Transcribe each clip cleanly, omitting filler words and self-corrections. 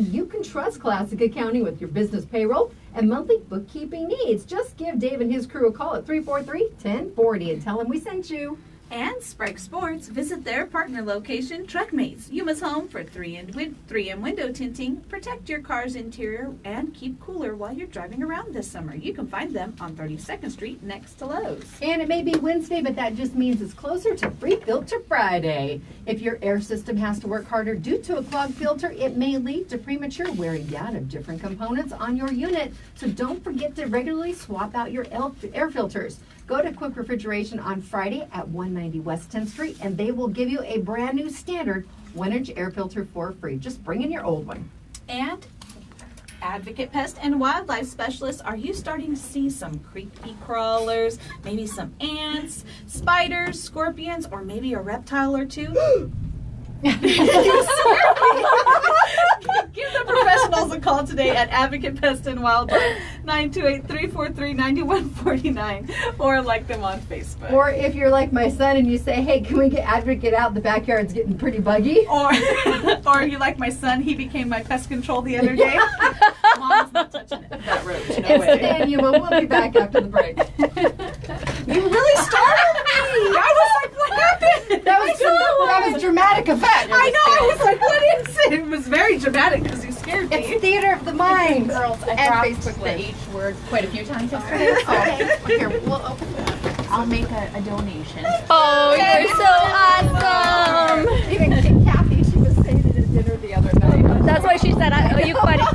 you can trust Classic Accounting with your business payroll and monthly bookkeeping needs. Just give Dave and his crew a call at 343-1040 and tell them we sent you. And Sprague Sports, visit their partner location, Truckmates, Yuma's home for 3M window tinting. Protect your car's interior and keep cooler while you're driving around this summer. You can find them on 32nd Street next to Lowe's. And it may be Wednesday, but that just means it's closer to Free Filter Friday. If your air system has to work harder due to a clogged filter, it may lead to premature wearing down of different components on your unit. So don't forget to regularly swap out your air filters. Go to Quick Refrigeration on Friday at 190 West 10th Street, and they will give you a brand new standard 1-inch air filter for free. Just bring in your old one. And Advocate Pest and Wildlife Specialists, are you starting to see some creepy crawlers, maybe some ants, spiders, scorpions, or maybe a reptile or two? Give the professionals a call today at Advocate Pest and Wildlife, 928-343-9149, or like them on Facebook. Or if you're like my son and you say, hey, can we get Advocate out? The backyard's getting pretty buggy. Or you like my son, he became my pest control the other day. Mom's not touching it, that roach, no It's way. Stan Yuma. We'll be back after the break. You really startled me! I was like, what happened? That was dramatic effect. I know, I was like, what is it? It was very dramatic because you scared me. It's theater of the mind. Girls, I And dropped Facebook the Live. H word quite a few times yesterday. Okay. Here, we'll open it. I'll make a donation. Oh, you're so awesome. Even Kathy, she was saying it at dinner the other night. That's why she said I owe you quite a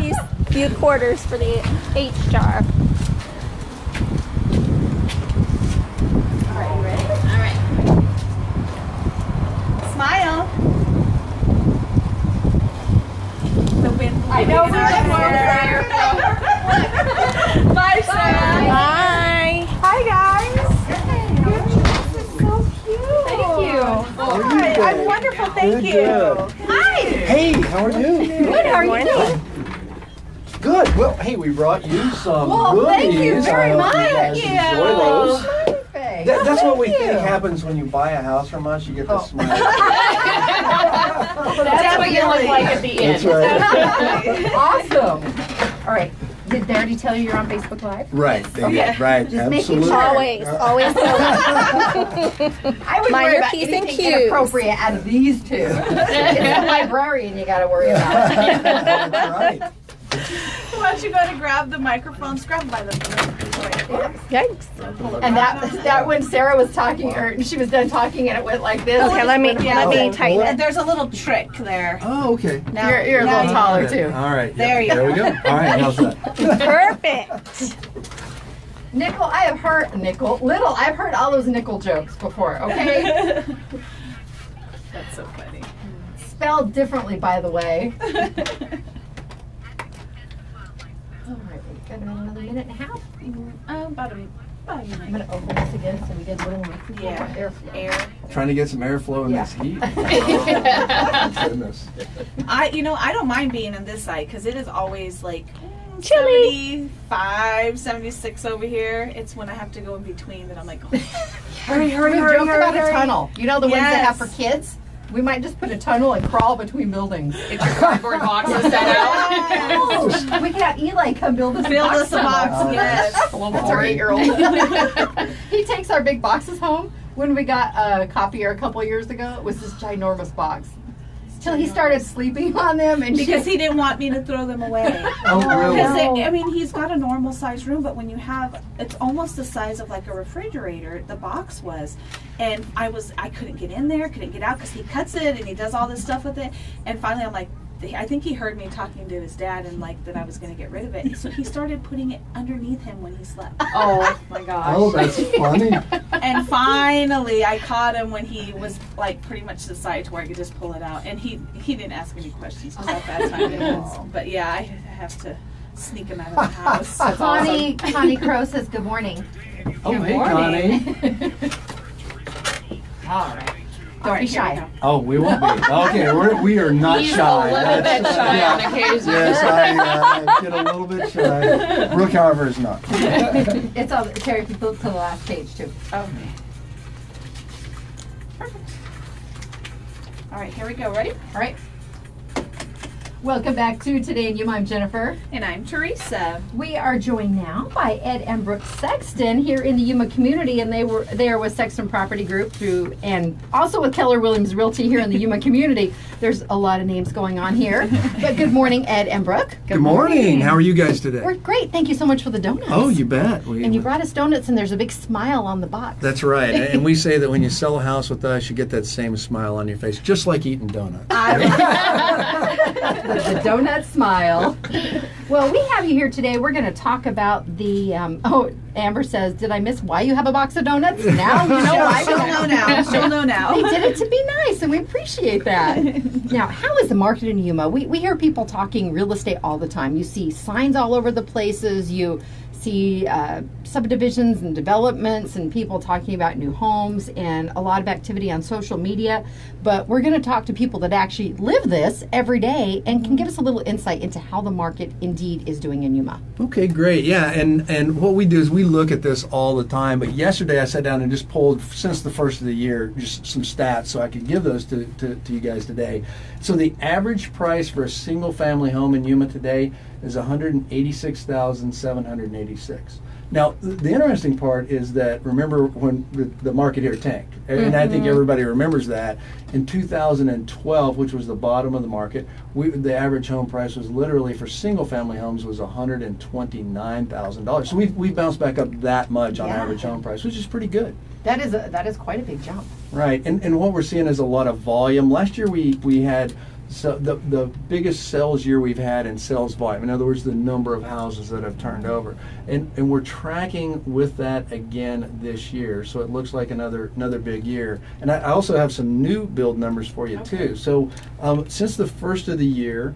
few quarters for the H jar. All right, you ready? All right. Smile. The wind. I know we're Bye, Sarah. Bye. Hi, guys. Your dress is so cute. Thank you. Hi, I'm wonderful. Thank you. Good. Hi. Hey, how are you? Good, how are you doing? Good. Well, hey, we brought you some Well, goodies. thank you very I hope much. You guys Thank enjoy you. those. Perfect. That's what we Thank think you. happens when you buy a house from us. You get the Oh. smile. That's what you look like at the end. That's right. Awesome. All right. Did they already tell you you're on Facebook Live? Right. Okay. Right. Just making Absolutely. sure. Always. I would Mind worry your about P's and anything Q's. inappropriate out of these two. It's the librarian you got to worry about. That's right. Why don't you go to grab the microphones? Grab by the Yikes. And that when Sarah was talking, or she was done talking, and it went like this. Okay, let me tighten And it. there's a little trick there. Oh, okay. Now, You're a now little you- taller too. All right. There you There we go. All right. How's that? Perfect. Nickel, I've heard all those nickel jokes before, okay? That's so funny. Spelled differently, by the way. All right, we've got another minute and a half. About a I'm going to open this again so we get a little more Yeah. airflow. air. Trying to get some airflow in Yeah. this heat. Oh, goodness. I don't mind being on this side because it is always like Chilly. 75, 76 over here. It's when I have to go in between that I'm like, We joked about a tunnle. You know the ones that have for kids? We might just put a tunnel and crawl between buildings. Get your cardboard boxes set out. We could have Eli come build us a Build box us a box, tunnel. yes. A little That's our boring. 8-year-old. He takes our big boxes home. When we got a copier a couple years ago, it was this ginormous box. Till he started sleeping on them, and Because he didn't want me to throw them away. Oh, really? Because he's got a normal size room, but when you have, it's almost the size of like a refrigerator. The box was, and I couldn't get in there, couldn't get out because he cuts it and he does all this stuff with it. And finally, I'm like, I think he heard me talking to his dad and like that I was going to get rid of it. So he started putting it underneath him when he slept. Oh my gosh. Oh, that's funny. And finally, I caught him when he was like pretty much the size where I could just pull it out. And he didn't ask any questions because at that time it was. But yeah, I have to sneak him out of the house. Connie Crow says good morning. Oh, Good hey, morning. Connie. All right. All Don't right, be here we shy. go. Oh, we won't be. Okay, we are not He's shy. a little bit shy yeah. on occasion. Yes, I get a little bit shy. Brooke, however, is not. It's all Terry. If you flip to the last page too. Okay. Perfect. All right, here we go. Ready? All right. Welcome back to Today in Yuma. I'm Jennifer. And I'm Theresa. We are joined now by Ed and Brooke Sexton here in the Yuma community, and they were there with Sexton Property Group and also with Keller Williams Realty here in the Yuma community. There's a lot of names going on here. But good morning, Ed and Brooke. Good morning. How are you guys today? We're great. Thank you so much for the donuts. Oh, you bet. And you brought us donuts, and there's a big smile on the box. That's right. And we say that when you sell a house with us, you get that same smile on your face, just like eating donuts. The donut smile. Well, we have you here today. We're going to talk about the, Amber says, did I miss why you have a box of donuts? Now you know why. She'll know now. She'll know now. They did it to be nice, and we appreciate that. Now, how is the market in Yuma? We hear people talking real estate all the time. You see signs all over the places. You see subdivisions and developments and people talking about new homes and a lot of activity on social media. But we're going to talk to people that actually live this every day and can give us a little insight into how the market indeed is doing in Yuma. Okay, great. Yeah, and what we do is we look at this all the time. But yesterday I sat down and just pulled, since the first of the year, just some stats so I could give those to you guys today. So the average price for a single family home in Yuma today is $186,786. Now, the interesting part is that, remember when the market here tanked, and I think everybody remembers that. In 2012, which was the bottom of the market, the average home price was literally, for single-family homes, was $129,000. So we've bounced back up that much on average home price, which is pretty good. That is quite a big jump. Right, and what we're seeing is a lot of volume. Last year we had the biggest sales year we've had in sales volume. In other words, the number of houses that have turned over. And we're tracking with that again this year. So it looks like another big year. And I also have some new build numbers for you too. So since the first of the year,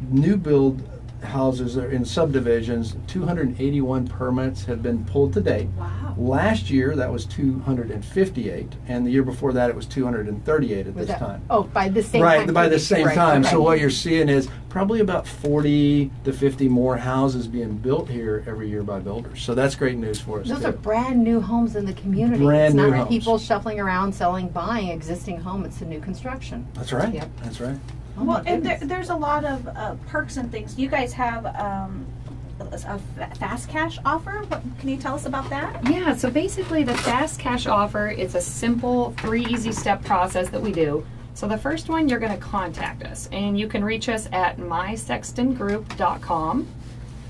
new build houses are in subdivisions, 281 permits have been pulled to date. Wow. Last year that was 258, and the year before that it was 238 at this time. Oh, by the same time. time. By the same time. Okay. So what you're seeing is probably about 40 to 50 more houses being built here every year by builders. So that's great news for us. Those too. are brand new homes in the community. Brand it's new not homes. People shuffling around, selling, buying existing home. It's a new construction. That's right. Yep. That's right. Oh my Well, and goodness. there's a lot of perks and things. You guys have a fast cash offer. Can you tell us about that? Yeah, so basically the fast cash offer is a simple 3 easy step process that we do. So the first one, you're going to contact us, and you can reach us at mysextongroup.com,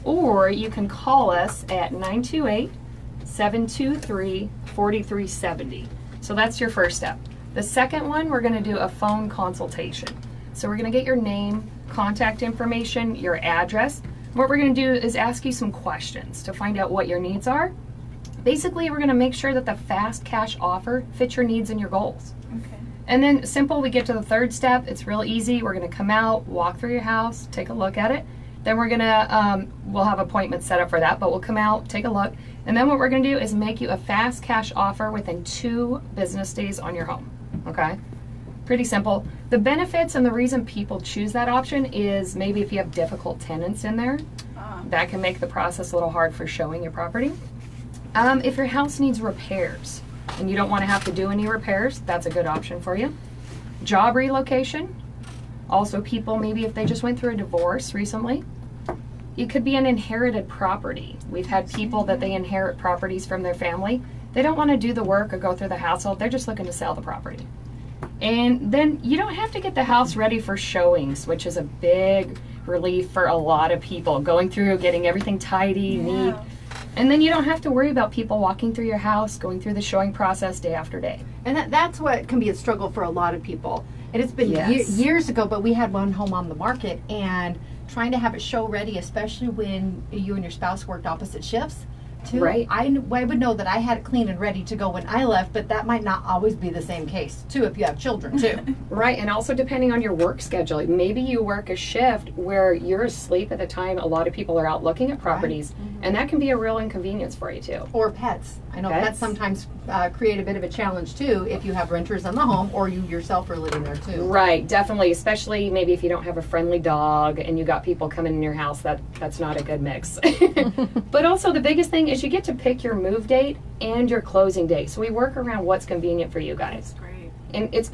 or you can call us at 928-723-4370. So that's your first step. The second one, we're going to do a phone consultation. So we're going to get your name, contact information, your address. What we're going to do is ask you some questions to find out what your needs are. Basically, we're going to make sure that the fast cash offer fits your needs and your goals. Okay. And then simple, we get to the third step. It's real easy. We're going to come out, walk through your house, take a look at it. Then we're going to, we'll have appointments set up for that, but we'll come out, take a look. And then what we're going to do is make you a fast cash offer within 2 business days on your home. Okay? Pretty simple. The benefits and the reason people choose that option is maybe if you have difficult tenants in there, that can make the process a little hard for showing your property. If your house needs repairs and you don't want to have to do any repairs, that's a good option for you. Job relocation. Also, people maybe if they just went through a divorce recently. It could be an inherited property. We've had people that they inherit properties from their family. They don't want to do the work or go through the hassle. They're just looking to sell the property. And then you don't have to get the house ready for showings, which is a big relief for a lot of people. Going through, getting everything tidy, neat. And then you don't have to worry about people walking through your house, going through the showing process day after day. And that's what can be a struggle for a lot of people. And it's been Yes. years ago, but we had one home on the market, and trying to have it show ready, especially when you and your spouse worked opposite shifts, too. Right. I would know that I had it clean and ready to go when I left, but that might not always be the same case, too, if you have children, too. Right, and also depending on your work schedule. Maybe you work a shift where you're asleep at the time a lot of people are out looking at properties, and that can be a real inconvenience for you too. Or pets. I know pets sometimes create a bit of a challenge, too, if you have renters in the home or you yourself are living there, too. Right, definitely, especially maybe if you don't have a friendly dog and you got people coming in your house, that's not a good mix. But also the biggest thing is you get to pick your move date and your closing date. So we work around what's convenient for you guys. Great. And it's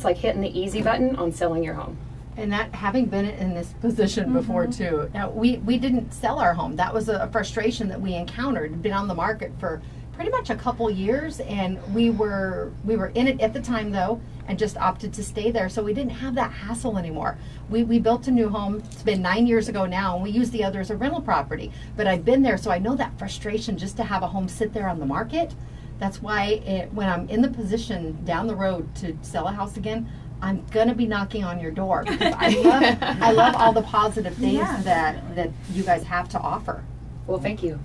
like hitting the easy button on selling your home. And that, having been in this position before too, now we didn't sell our home. That was a frustration that we encountered. It'd been on the market for pretty much a couple years, and we were in it at the time though, and just opted to stay there. So we didn't have that hassle anymore. We built a new home. It's been 9 years ago now, and we use the other as a rental property. But I've been there, so I know that frustration just to have a home sit there on the market. That's why when I'm in the position down the road to sell a house again, I'm gonna be knocking on your door, because I love all the positive things that you guys have to offer. Well, thank you.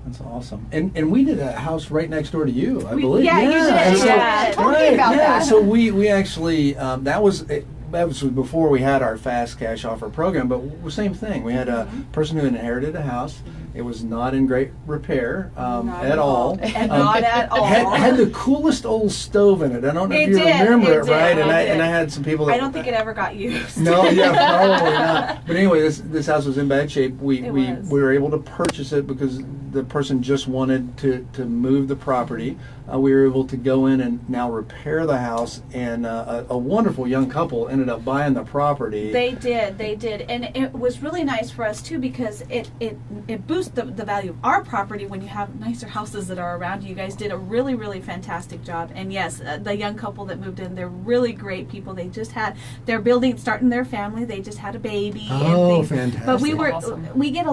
That's awesome. And we did a house right next door to you, I believe. Yeah, you did. And so, Yeah. Tell me about that. So we actually, that was before we had our fast cash offer program, but same thing. We had a person who inherited a house. It was not in great repair at all. And not at all. Had the coolest old stove in it. I don't know if you remember it, right? And I had some people that, I don't think it ever got used. No, yeah, probably not. But anyway, this house was in bad shape. We was. were able to purchase it because the person just wanted to move the property. We were able to go in and now repair the house, and a wonderful young couple ended up buying the property. They did, and it was really nice for us too, because it boosts the value of our property when you have nicer houses that are around you. You guys did a really, really fantastic job, and yes, the young couple that moved in, they're really great people. They just they're starting their family. They just had a baby. Oh, and fantastic! But Awesome. we get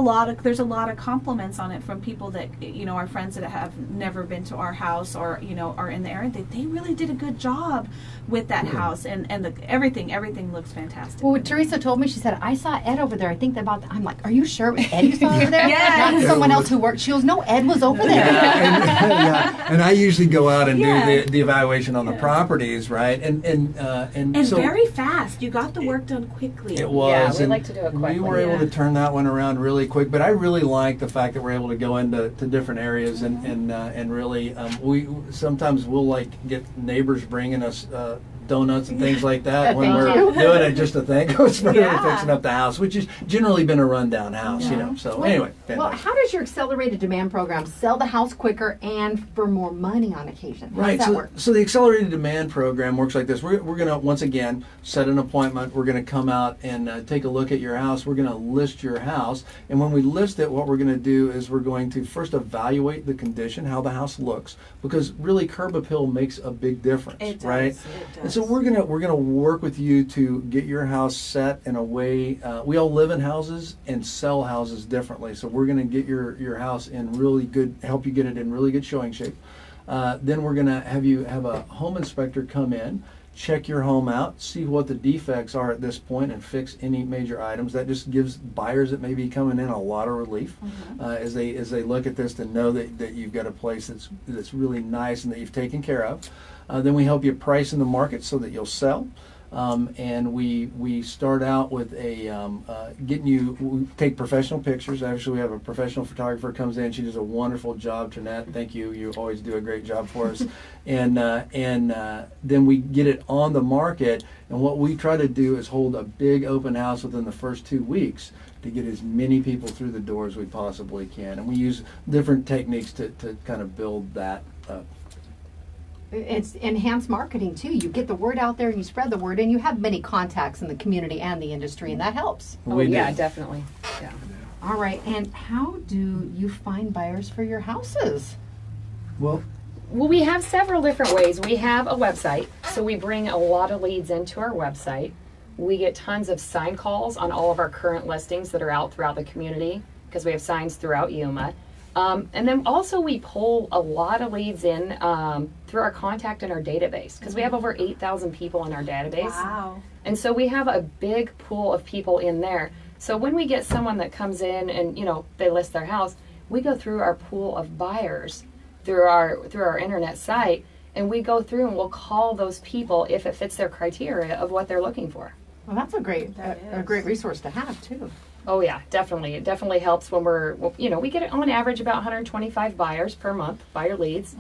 there's a lot of compliments on it from people that, our friends that have never been to our house, or are in the area. They really did a good job with that house, and everything looks fantastic. Well, Theresa told me, she said, I saw Ed over there. I think about that. I'm like, are you sure it was Ed you saw over there? Yes. Not someone else who worked. She goes, no, Ed was over there. And I usually go out and do the evaluation on the properties, right? And so very fast. You got the work done quickly. it was. Yeah, we and like to do it quickly. We were able to turn that one around really quick, but I really like the fact that we're able to go into different areas and really sometimes we'll get neighbors bringing us donuts and things like that when we're doing it just to thank us for fixing up the house, which has generally been a rundown house, So anyway, Well, how does your accelerated demand program sell the house quicker and for more money on occasion? How right. does that work? So the accelerated demand program works like this. We're going to once again set an appointment. We're going to come out and take a look at your house. We're going to list your house, and when we list it, what we're going to do is we're going to first evaluate the condition, how the house looks, because really curb appeal makes a big difference, It does. right? It does. And so we're gonna work with you to get your house set in a way. We all live in houses and sell houses differently. So we're gonna get your house in really good, help you get it in really good showing shape. Then we're gonna have a home inspector come in, check your home out, see what the defects are at this point, and fix any major items. That just gives buyers that may be coming in a lot of relief as they look at this, to know that you've got a place that's really nice and that you've taken care of. Then we help you price in the market so that you'll sell. And we start out with we take professional pictures. Actually, we have a professional photographer comes in. She does a wonderful job, Jeanette. Thank you. You always do a great job for us. And then we get it on the market. And what we try to do is hold a big open house within the first 2 weeks to get as many people through the door as we possibly can. And we use different techniques to kind of build that up. It's enhanced marketing too. You get the word out there and you spread the word, and you have many contacts in the community and the industry, and that helps. Oh, yeah, definitely. Yeah. All right, and how do you find buyers for your houses? Well, we have several different ways. We have a website, so we bring a lot of leads into our website. We get tons of sign calls on all of our current listings that are out throughout the community, because we have signs throughout Yuma. And then also we pull a lot of leads in through our contact in our database, because we have over 8,000 people in our database. Wow. And so we have a big pool of people in there. So when we get someone that comes in and, they list their house, we go through our pool of buyers through our internet site, and we go through and we'll call those people if it fits their criteria of what they're looking for. Well, that's a great resource to have too. Oh yeah, definitely. It definitely helps when we get on average about 125 buyers per month, buyer leads.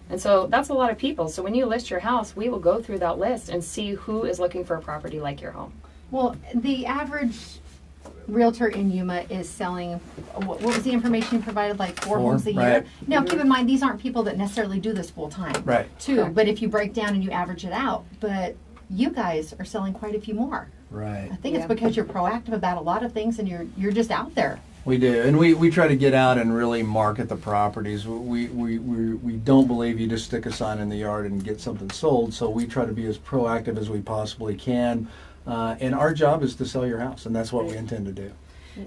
And so that's a lot of people. So when you list your house, we will go through that list and see who is looking for a property like your home. Well, the average realtor in Yuma is selling, what was the information you provided, like four homes a year? Right. Now, keep in mind, these aren't people that necessarily do this full time. Right. Too, but if you break down and you average it out, but you guys are selling quite a few more. Right. I think it's because you're proactive about a lot of things and you're just out there. We do, and we try to get out and really market the properties. We don't believe you just stick a sign in the yard and get something sold, so we try to be as proactive as we possibly can. And our job is to sell your house, and that's what we intend to do.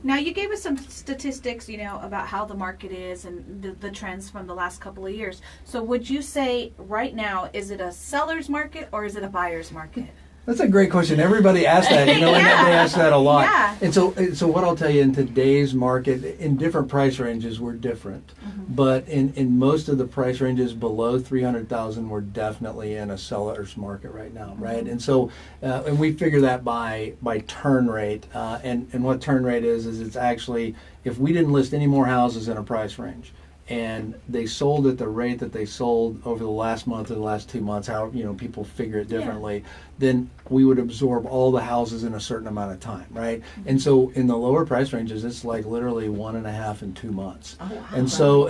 Now, you gave us some statistics, about how the market is and the trends from the last couple of years. So would you say right now, is it a seller's market or is it a buyer's market? That's a great question. Everybody asks that, and they ask that a lot. Yeah. And so what I'll tell you, in today's market, in different price ranges, we're different. Mm-hmm. But in most of the price ranges below 300,000, we're definitely in a seller's market right now, right? And so, and we figure that by turn rate. And what turn rate is it's actually, if we didn't list any more houses in a price range, and they sold at the rate that they sold over the last month or the last 2 months, how people figure it differently, then we would absorb all the houses in a certain amount of time, right? And so in the lower price ranges, it's like literally 1.5 and 2 months. Oh, wow. And so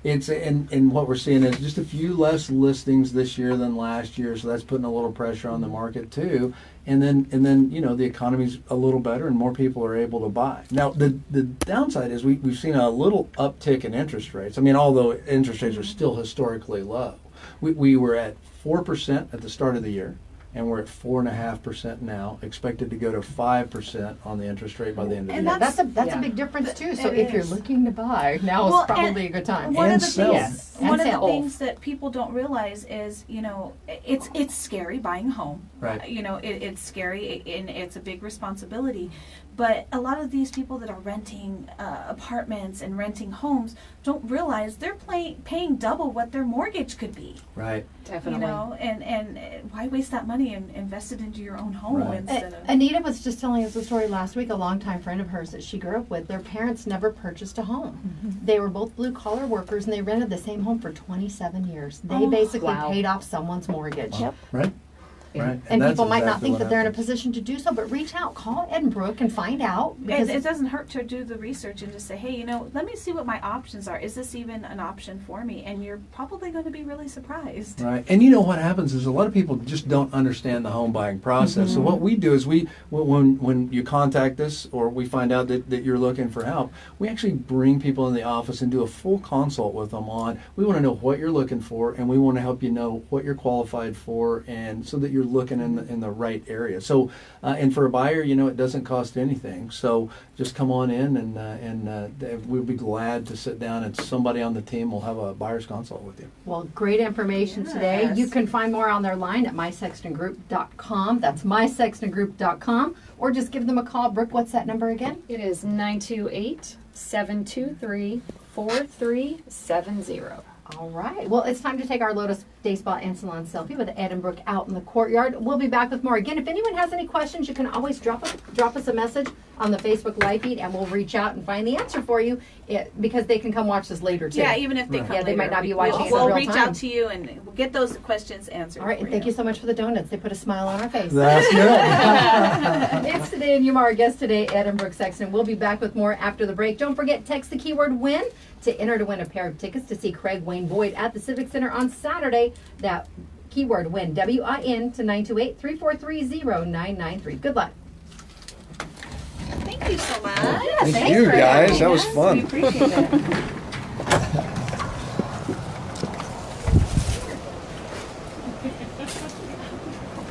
it's and what we're seeing is just a few less listings this year than last year, so that's putting a little pressure on the market too. And then the economy's a little better and more people are able to buy. Now the downside is we've seen a little uptick in interest rates. I mean, although interest rates are still historically low, we were at 4% at the start of the year, and we're at 4.5% now. Expected to go to 5% on the interest rate by the end of the year. That's a big difference too. So It if you're is. looking to buy, now Well, is probably a good time. One And of the sell. things, And one of the sell. things that people don't realize is, it's scary buying a home. Right. It's scary and it's a big responsibility. But a lot of these people that are renting apartments and renting homes don't realize they're paying double what their mortgage could be. Right. Definitely. And why waste that money and invest it into your own home Right. instead of. Anita was just telling us a story last week, a longtime friend of hers that she grew up with. Their parents never purchased a home. They were both blue collar workers and they rented the same home for 27 years. They basically wow. paid off someone's mortgage. Yep. Right. Right. And that's people might not exactly think what that they're in a happens. position to do so, but reach out, call Ed and Brooke and find out. Because It doesn't hurt to do the research and just say, hey, let me see what my options are. Is this even an option for me? And you're probably going to be really surprised. Right, and what happens is a lot of people just don't understand the home buying process. So what we do is when you contact us or we find out that you're looking for help, we actually bring people in the office and do a full consult with them on. We want to know what you're looking for, and we want to help you know what you're qualified for, and so that you're looking in the right area. So, and for a buyer, it doesn't cost anything. So just come on in, and we'll be glad to sit down, and somebody on the team will have a buyer's consult with you. Well, great information today. Yes. You can find more on their line at mysextongroup.com. That's mysextongroup.com. Or just give them a call. Brooke, what's that number again? It is 928-723-4370. All right. Well, it's time to take our Lotus Day Spa and Salon selfie with Ed and Brooke out in the courtyard. We'll be back with more. Again, if anyone has any questions, you can always drop us a message on the Facebook live feed, and we'll reach out and find the answer for you, because they can come watch this later, too. Yeah, even if they come Yeah, they might later, not be watching it in We'll real reach time. out to you and we'll get those questions answered. All right, and thank you so much for the donuts. They put a smile on our face. That's good. It's today, and Yuma, our guest today, Ed and Brooke Sexton. We'll be back with more after the break. Don't forget, text the keyword WIN to enter to win a pair of tickets to see Craig Wayne Boyd at the Civic Center on Saturday. That keyword WIN, WIN, to 928-343-0993. Good luck. Thank you so much. Thank you, guys. That was We fun. appreciate it.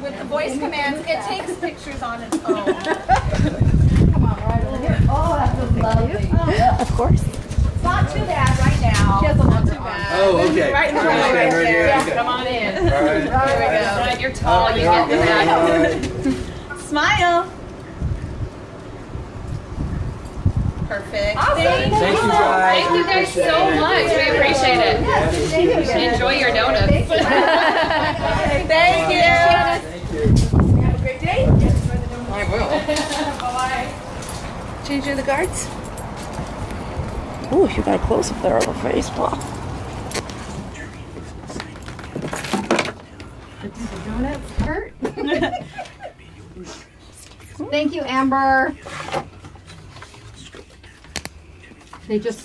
With the voice commands, it takes pictures on its own. Come on, right over here. Oh, that was lovely. Of course. It's not too bad right now. She has a Not longer too arm. bad. Oh, okay. Right in the Okay, middle right right there. here, okay. Come on in. All right. There we go. Right, you're tall, you get the back. All right. Smile. Perfect. Awesome. Thank Thank you, guys. Thank you guys so much. We appreciate it. Enjoy your donuts. Thank you. Thank you. Have a great day. I will. Bye-bye. Change the guards. Ooh, you got a close up there of her face. Wow. The donuts hurt. Thank you, Amber. They just